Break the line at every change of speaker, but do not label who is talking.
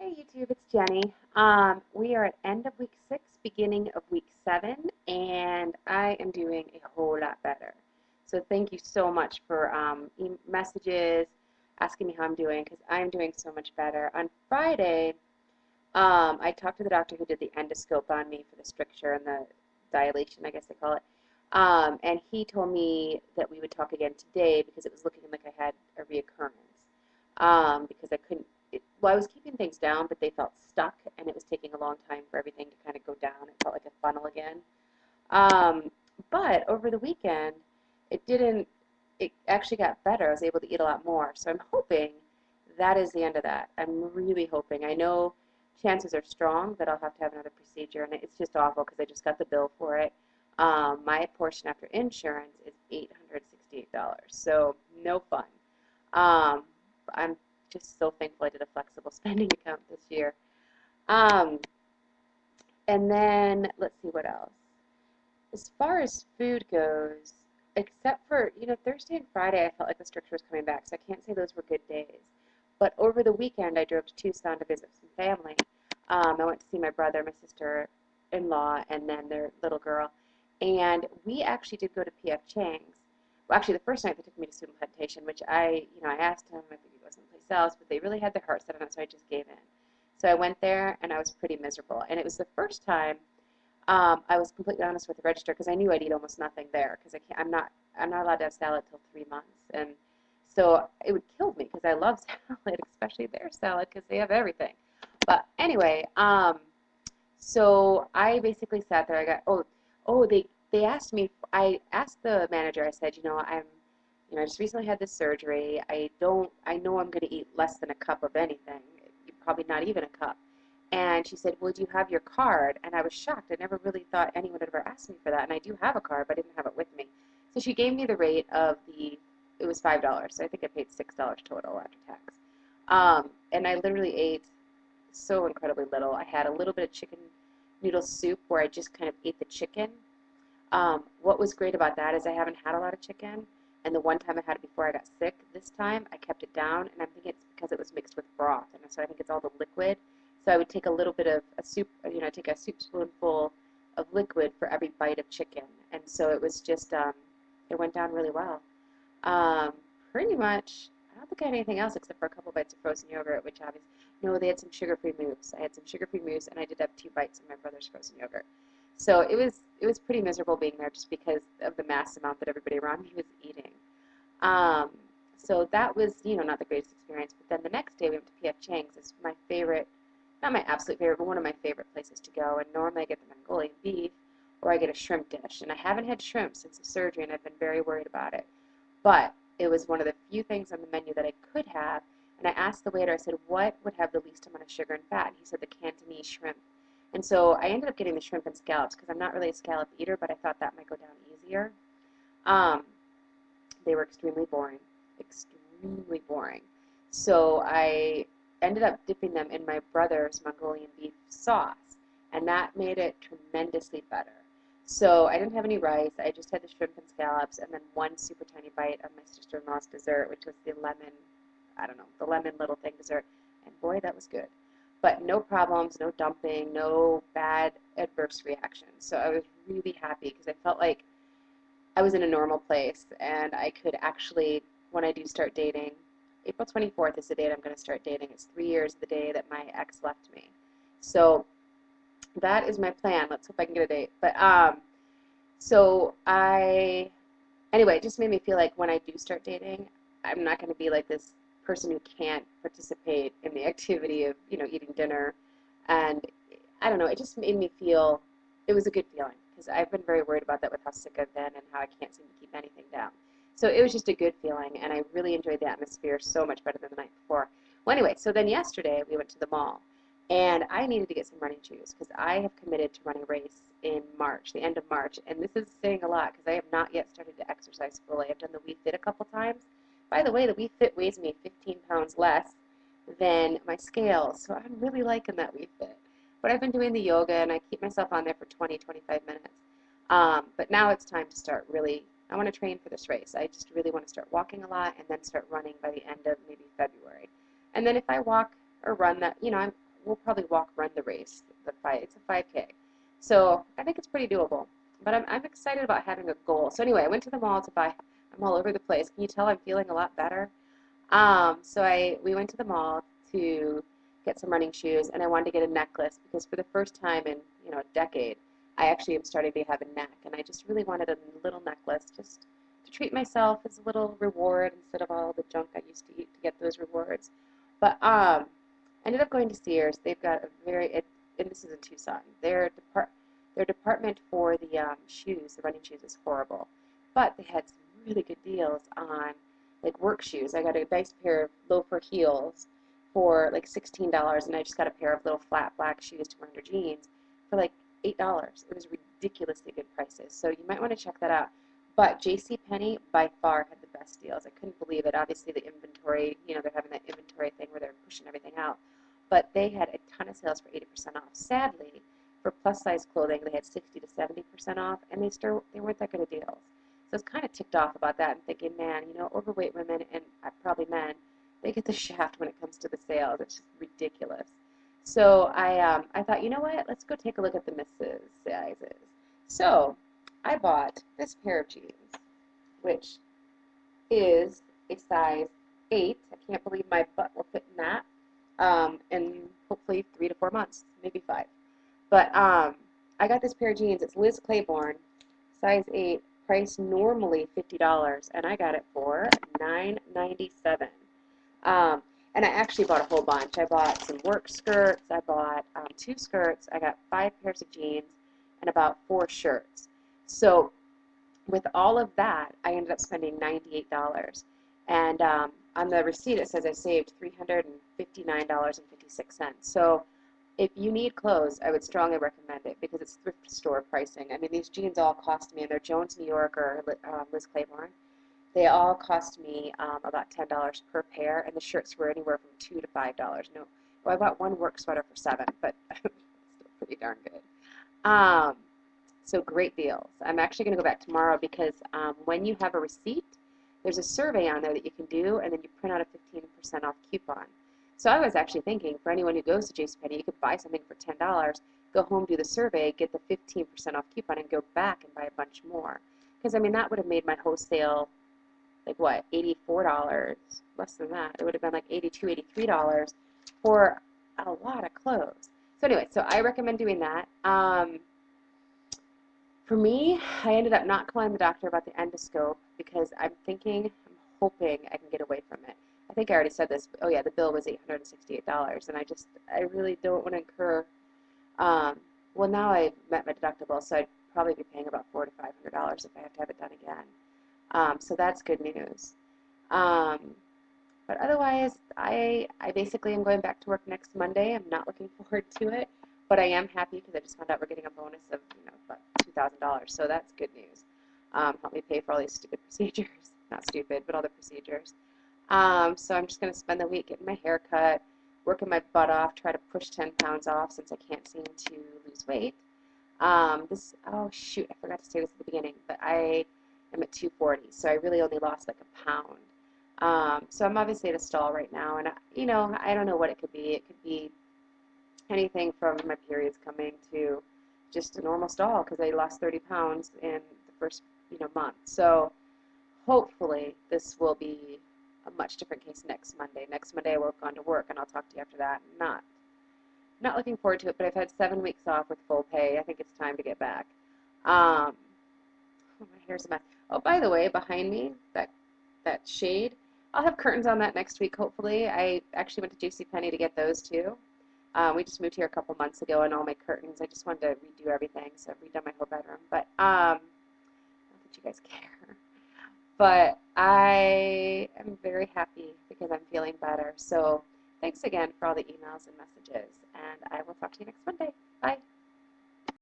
Hey YouTube, it's Jenny. We are at end of week 6, beginning of week 7, and I am doing a whole lot better. So thank you so much for messages, asking me how I'm doing, because I'm doing so much better. On Friday, I talked to the doctor who did the endoscope on me for the stricture and the dilation, I guess they call it. And he told me that we would talk again today because it was looking like I had a reoccurrence. Because I couldn't, well, I was keeping things down, but they felt stuck, and it was taking a long time for everything to kind of go down. It felt like a funnel again. Um, but over the weekend, it didn't, it actually got better. I was able to eat a lot more. So I'm hoping that is the end of that. I'm really hoping. I know chances are strong that I'll have to have another procedure, and it's just awful because I just got the bill for it. My portion after insurance is $868, so no fun. Um, I'm just so thankful I did a flexible spending account this year. Um, and then let's see what else. As far as food goes, except for, Thursday and Friday, I felt like the stricture was coming back, so I can't say those were good days. But over the weekend, I drove to Tucson to visit some family. I went to see my brother, my sister-in-law, and then their little girl. And we actually did go to P.F. Chang's. Well, actually, the first night they took me to Suplementation, which I asked him if he could go someplace else, but they really had their heart set on it, so I just gave in. So I went there, and I was pretty miserable. And it was the first time I was completely honest with the register because I knew I'd eat almost nothing there because I'm not allowed to have salad till 3 months, and so it would kill me because I love salad, especially their salad because they have everything. But anyway, so I basically sat there. I got they asked me. I asked the manager. I said, I just recently had this surgery. I know I'm going to eat less than a cup of anything. Probably not even a cup. And she said, well, do you have your card? And I was shocked. I never really thought anyone had ever asked me for that. And I do have a card, but I didn't have it with me. So she gave me the rate of it was $5. So I think I paid $6 total after tax. And I literally ate so incredibly little. I had a little bit of chicken noodle soup where I just kind of ate the chicken. What was great about that is I haven't had a lot of chicken. And the one time I had it before I got sick, this time I kept it down. And I'm thinking it's because it was mixed with broth. And so I think it's all the liquid. So I would take a little bit of a soup, take a soup spoonful of liquid for every bite of chicken. And so it was just, it went down really well. Um, Pretty much, I don't think I had anything else except for a couple bites of frozen yogurt, which obviously, no, they had some sugar-free mousse. I had some sugar-free mousse, and I did have 2 bites of my brother's frozen yogurt. So it was pretty miserable being there just because of the mass amount that everybody around me was eating. Um, so that was, not the greatest experience. But then the next day we went to P.F. Chang's. It's my favorite, not my absolute favorite, but one of my favorite places to go. And normally I get the Mongolian beef or I get a shrimp dish. And I haven't had shrimp since the surgery, and I've been very worried about it. But it was one of the few things on the menu that I could have. And I asked the waiter, I said, what would have the least amount of sugar and fat? And he said the Cantonese shrimp. And so I ended up getting the shrimp and scallops because I'm not really a scallop eater, but I thought that might go down easier. Um, they were extremely boring. Extremely boring. So I ended up dipping them in my brother's Mongolian beef sauce, and that made it tremendously better. So I didn't have any rice. I just had the shrimp and scallops, and then one super tiny bite of my sister-in-law's dessert, which was the lemon, I don't know, the lemon little thing dessert. And boy, that was good. But no problems, no dumping, no bad adverse reactions. So I was really happy because I felt like I was in a normal place, and I could actually, when I do start dating, April 24th is the date I'm going to start dating. It's 3 years the day that my ex left me. So that is my plan. Let's hope I can get a date. But anyway, it just made me feel like when I do start dating, I'm not going to be like this person who can't participate in the activity of, eating dinner. And I don't know, it just made me feel, it was a good feeling because I've been very worried about that with how sick I've been and how I can't seem to keep anything down. So it was just a good feeling, and I really enjoyed the atmosphere so much better than the night before. Well, anyway, so then yesterday we went to the mall. And I needed to get some running shoes because I have committed to running a race in March, the end of March. And this is saying a lot because I have not yet started to exercise fully. I've done the Wii Fit a couple times. By the way, the Wii Fit weighs me 15 pounds less than my scales, so I'm really liking that Wii Fit. But I've been doing the yoga, and I keep myself on there for 20, 25 minutes. But now it's time to start really, I want to train for this race. I just really want to start walking a lot and then start running by the end of maybe February. And then if I walk or run that, we'll probably run the race. It's a 5K. So I think it's pretty doable. But I'm excited about having a goal. So anyway, I went to the mall to buy, I'm all over the place. Can you tell I'm feeling a lot better? We went to the mall to get some running shoes, and I wanted to get a necklace because for the first time in, a decade, I actually am starting to have a neck, and I just really wanted a little necklace just to treat myself as a little reward instead of all the junk I used to eat to get those rewards. But I ended up going to Sears. They've got a and this is in Tucson. Their department for the shoes, the running shoes, is horrible, but they had some really good deals on like work shoes. I got a nice pair of loafer heels for like $16, and I just got a pair of little flat black shoes to wear under jeans for like $8. It was ridiculously good prices, so you might want to check that out. But JCPenney by far had the best deals. I couldn't believe it. Obviously the inventory, they're having that inventory thing where they're pushing everything out. But they had a ton of sales for 80% off. Sadly, for plus size clothing, they had 60 to 70% off, and they weren't that good of deals. So I was kind of ticked off about that and thinking, man, overweight women and probably men, they get the shaft when it comes to the sales. It's just ridiculous. So I thought, you know what? Let's go take a look at the misses sizes. So I bought this pair of jeans, which is a size 8. I can't believe my butt will fit in that. In hopefully 3 to 4 months, maybe 5. But I got this pair of jeans. It's Liz Claiborne, size 8, price normally $50, and I got it for $9.97. And I actually bought a whole bunch. I bought some work skirts. I bought 2 skirts. I got 5 pairs of jeans and about 4 shirts. So with all of that, I ended up spending $98. And on the receipt, it says I saved $359.56. So if you need clothes, I would strongly recommend it because it's thrift store pricing. I mean, these jeans all cost me, and they're Jones, New York, or Liz Claiborne. They all cost me about $10 per pair, and the shirts were anywhere from $2 to $5. No, well, I bought one work sweater for $7, but still pretty darn good. So great deals. I'm actually going to go back tomorrow because when you have a receipt, there's a survey on there that you can do, and then you print out a 15% off coupon. So I was actually thinking, for anyone who goes to JCPenney, you could buy something for $10, go home, do the survey, get the 15% off coupon, and go back and buy a bunch more. Because, I mean, that would have made my wholesale, like, what, $84? Less than that. It would have been like $82, $83 for a lot of clothes. So anyway, so I recommend doing that. For me, I ended up not calling the doctor about the endoscope because I'm hoping I can get away from it. I think I already said this. Oh yeah, the bill was $868, and I really don't want to incur. Well, now I've met my deductible, so I'd probably be paying about $400 to $500 if I have to have it done again. So that's good news. But otherwise, I basically am going back to work next Monday. I'm not looking forward to it, but I am happy because I just found out we're getting a bonus of about $2,000. So that's good news. Help me pay for all these stupid procedures. Not stupid, but all the procedures. So I'm just going to spend the week getting my hair cut, working my butt off, try to push 10 pounds off since I can't seem to lose weight. Oh shoot, I forgot to say this at the beginning, but I am at 240, so I really only lost like a pound. So I'm obviously at a stall right now, and I don't know what it could be. It could be anything from my periods coming to just a normal stall because I lost 30 pounds in the first month. So hopefully this will be a much different case next Monday. Next Monday I will have gone to work, and I'll talk to you after that. Not looking forward to it, but I've had 7 weeks off with full pay. I think it's time to get back. Oh, my hair's a mess. Oh, by the way, behind me, that shade, I'll have curtains on that next week, hopefully. I actually went to JCPenney to get those too. We just moved here a couple months ago, and all my curtains, I just wanted to redo everything, so I've redone my whole bedroom. But not that you guys care. But I am very happy because I'm feeling better. So thanks again for all the emails and messages, and I will talk to you next Monday. Bye.